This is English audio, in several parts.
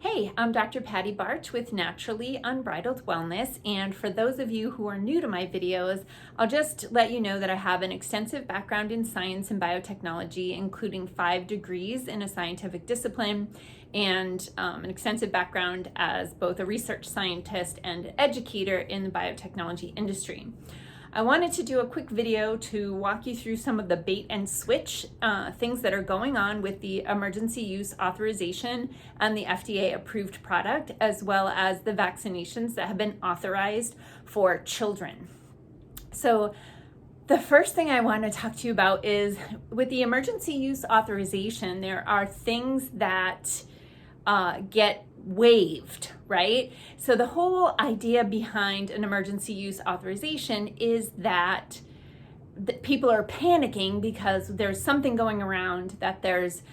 Hey, I'm Dr. Patty Barch with Naturally Unbridled Wellness, and for those of you who are new to my videos, I'll just let you know that I have an extensive background in science and biotechnology, including 5 degrees in a scientific discipline, and an extensive background as both a research scientist and educator in the biotechnology industry. I wanted to do a quick video to walk you through some of the bait and switch things that are going on with the emergency use authorization and the FDA approved product, as well as the vaccinations that have been authorized for children. So the first thing I want to talk to you about is with the emergency use authorization, there are things that get waived, right? So the whole idea behind an emergency use authorization is that people are panicking because there's something going around that there's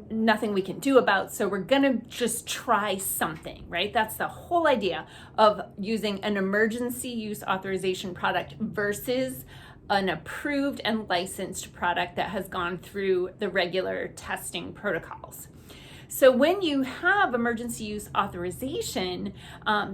nothing we can do about, so we're gonna just try something, right? That's the whole idea of using an emergency use authorization product versus an approved and licensed product that has gone through the regular testing protocols. So when you have emergency use authorization,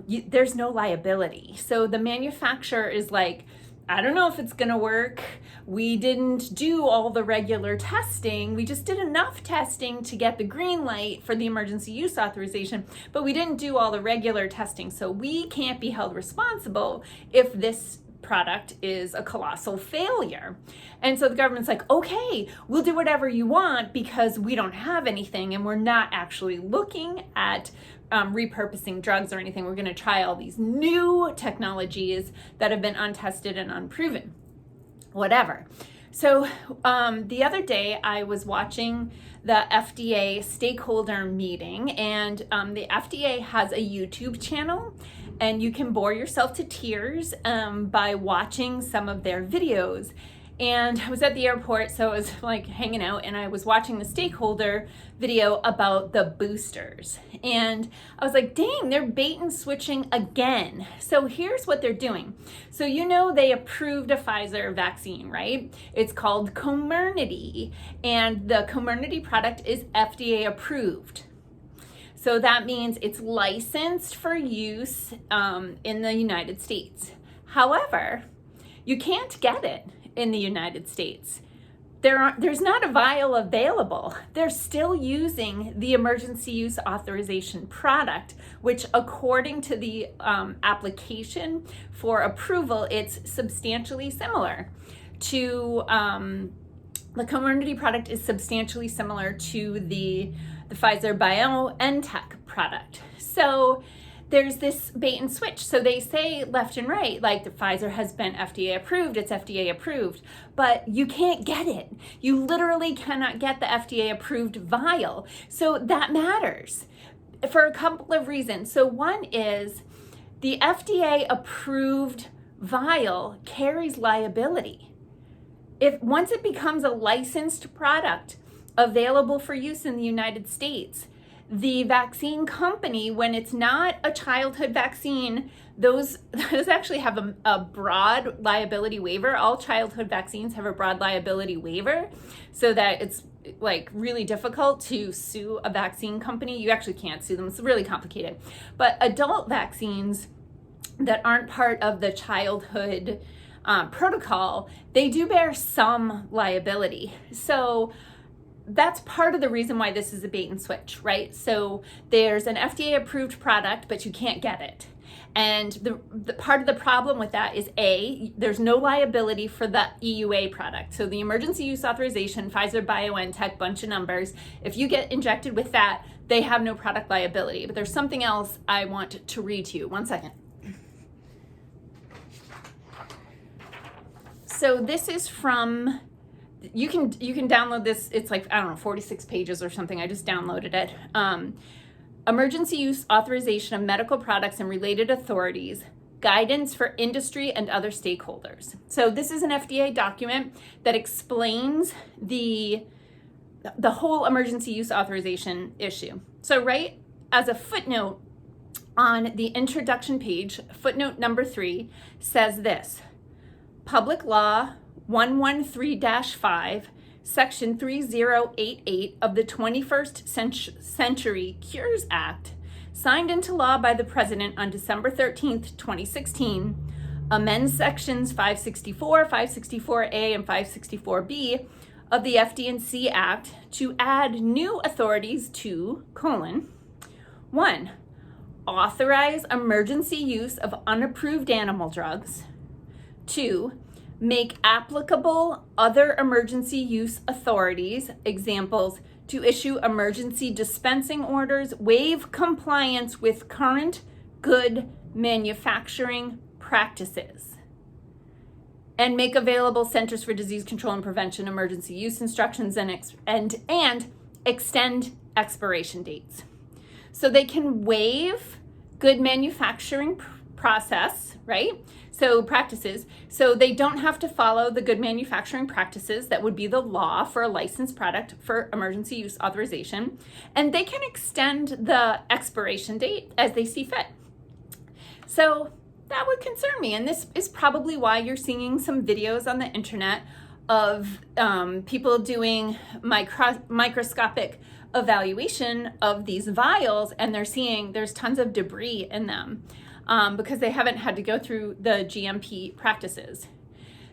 there's no liability. So the manufacturer is like, I don't know if it's gonna work. We didn't do all the regular testing. We just did enough testing to get the green light for the emergency use authorization, but we didn't do all the regular testing. So we can't be held responsible if this product is a colossal failure. And so the government's like, okay, we'll do whatever you want because we don't have anything and we're not actually looking at repurposing drugs or anything. We're going to try all these new technologies that have been untested and unproven. Whatever. So the other day I was watching the FDA stakeholder meeting, and the FDA has a YouTube channel, and you can bore yourself to tears by watching some of their videos. And I was at the airport, so I was like hanging out, and I was watching the stakeholder video about the boosters. And I was like, dang, they're bait and switching again. So here's what they're doing. So you know they approved a Pfizer vaccine, right? It's called Comirnaty, and the Comirnaty product is FDA approved. So that means it's licensed for use in the United States. However, you can't get it in the United States. There's not a vial available. They're still using the emergency use authorization product, which according to the application for approval, it's substantially similar to, the Comirnaty product is substantially similar to the Pfizer BioNTech product. So there's this bait and switch. So they say left and right, like the Pfizer has been FDA approved, it's FDA approved, but you can't get it. You literally cannot get the FDA approved vial. So that matters for a couple of reasons. So one is the FDA approved vial carries liability. If once it becomes a licensed product available for use in the United States, the vaccine company, when it's not a childhood vaccine, those actually have a broad liability waiver. All childhood vaccines have a broad liability waiver, so that it's like really difficult to sue a vaccine company. You actually can't sue them. It's really complicated. But adult vaccines that aren't part of the childhood protocol, they do bear some liability. So that's part of the reason why this is a bait and switch, right? So there's an FDA approved product, but you can't get it. And the part of the problem with that is there's no liability for the EUA product. So the emergency use authorization, Pfizer BioNTech, bunch of numbers. If you get injected with that, they have no product liability. But there's something else I want to read to you. One second. So this is from, you can download this. It's like, I don't know, 46 pages or something. I just downloaded it. Emergency Use Authorization of Medical Products and Related Authorities, Guidance for Industry and Other Stakeholders. So this is an FDA document that explains the whole emergency use authorization issue. So right as a footnote on the introduction page, footnote number 3 says this: Public Law 113-5, Section 3088 of the 21st Century Cures Act signed into law by the President on December 13th, 2016, amends sections 564, 564A, and 564B of the FD&C Act to add new authorities to: 1. Authorize emergency use of unapproved animal drugs. 2. Make applicable other emergency use authorities, examples, to issue emergency dispensing orders, waive compliance with current good manufacturing practices, and make available Centers for Disease Control and Prevention emergency use instructions and extend expiration dates. So they can waive good manufacturing process, right? So practices. So they don't have to follow the good manufacturing practices that would be the law for a licensed product for emergency use authorization. And they can extend the expiration date as they see fit. So that would concern me. And this is probably why you're seeing some videos on the internet of people doing microscopic evaluation of these vials, and they're seeing there's tons of debris in them because they haven't had to go through the GMP practices.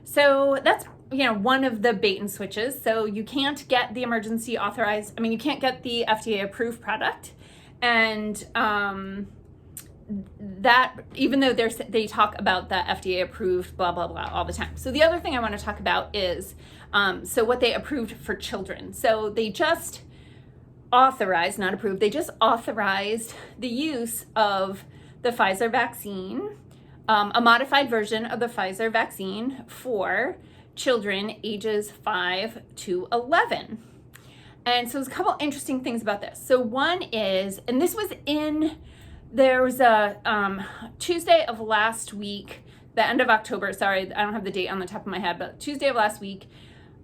So that's one of the bait and switches. So you can't get the emergency authorized, you can't get the FDA approved product, and that even though they talk about the FDA approved blah blah blah all the time. So the other thing I want to talk about is so what they approved for children. So they just authorized, not approved, they just authorized the use of the Pfizer vaccine, a modified version of the Pfizer vaccine for children ages 5 to 11. And so there's a couple interesting things about this. So one is, and this was there was a Tuesday of last week, the end of October, sorry, I don't have the date on the top of my head, but Tuesday of last week,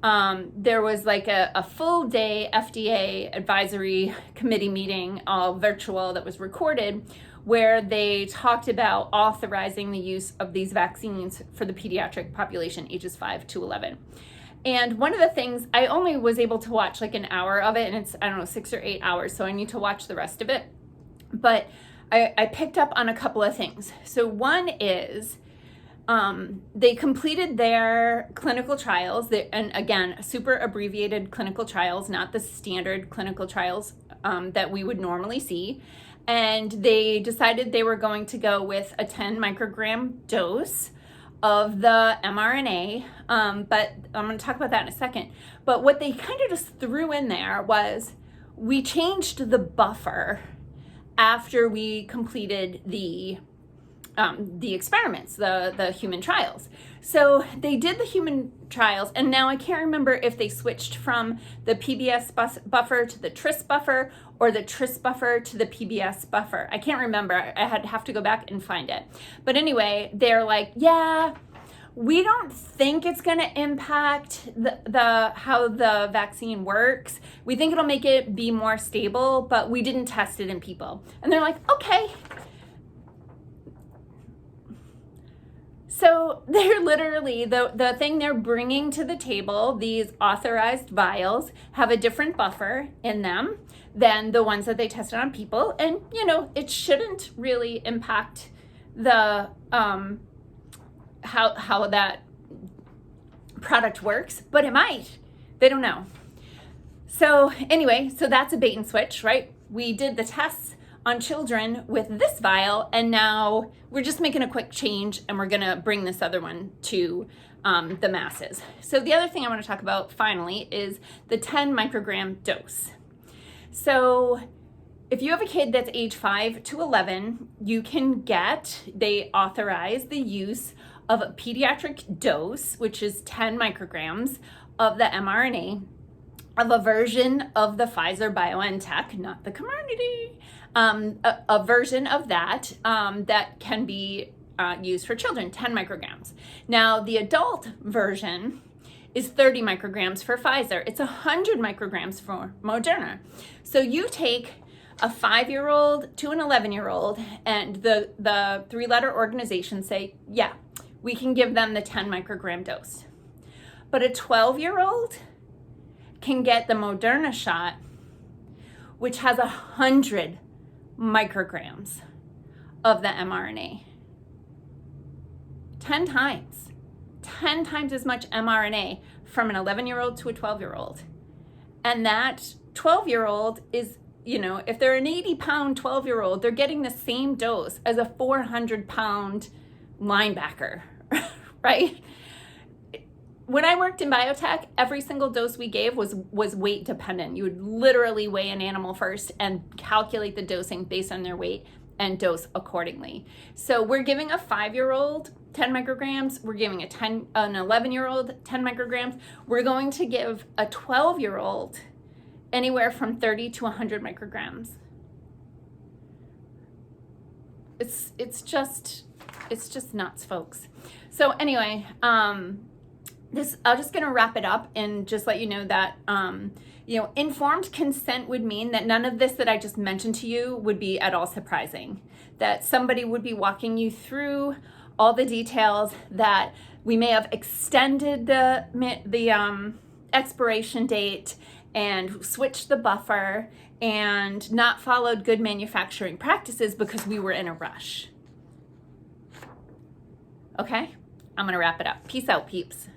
there was like a full day FDA advisory committee meeting, all virtual, that was recorded, where they talked about authorizing the use of these vaccines for the pediatric population ages 5 to 11. And one of the things, I only was able to watch like an hour of it, and it's, 6 or 8 hours, so I need to watch the rest of it. But I picked up on a couple of things. So one is, they completed their clinical trials, and again, super abbreviated clinical trials, not the standard clinical trials that we would normally see. And they decided they were going to go with a 10 microgram dose of the mRNA, but I'm going to talk about that in a second. But what they kind of just threw in there was, we changed the buffer after we completed the experiments, the human trials. So they did the human trials, and now I can't remember if they switched from the PBS buffer to the TRIS buffer, or the TRIS buffer to the PBS buffer. I can't remember. I have to go back and find it. But anyway, they're like, yeah, we don't think it's going to impact the how the vaccine works. We think it'll make it be more stable, but we didn't test it in people. And they're like, okay. So they're literally, the thing they're bringing to the table, these authorized vials, have a different buffer in them than the ones that they tested on people. And, it shouldn't really impact the how that product works, but it might. They don't know. So anyway, so that's a bait and switch, right? We did the tests on children with this vial, and now we're just making a quick change, and we're gonna bring this other one to the masses. So the other thing I want to talk about finally is the 10 microgram dose. So if you have a kid that's age 5 to 11, they authorize the use of a pediatric dose, which is 10 micrograms of the mRNA, of a version of the Pfizer BioNTech, not the Comirnaty, a version of that that can be used for children, 10 micrograms. Now, the adult version is 30 micrograms for Pfizer. It's 100 micrograms for Moderna. So you take a 5-year-old to an 11-year-old, and the 3-letter organizations say, yeah, we can give them the 10 microgram dose. But a 12-year-old can get the Moderna shot, which has 100 micrograms of the mRNA. 10 times as much mRNA from an 11-year-old to a 12-year-old. And that 12-year-old is, you know, if they're an 80-pound 12-year-old, they're getting the same dose as a 400-pound linebacker, right? When I worked in biotech, every single dose we gave was weight dependent. You would literally weigh an animal first and calculate the dosing based on their weight and dose accordingly. So we're giving a 5-year-old 10 micrograms. We're giving an 11-year-old 10 micrograms. We're going to give a 12-year-old anywhere from 30 to 100 micrograms. It's just nuts, folks. So anyway, I'm just going to wrap it up and just let you know that, you know, informed consent would mean that none of this that I just mentioned to you would be at all surprising. That somebody would be walking you through all the details, that we may have extended the expiration date and switched the buffer and not followed good manufacturing practices because we were in a rush. Okay, I'm going to wrap it up. Peace out, peeps.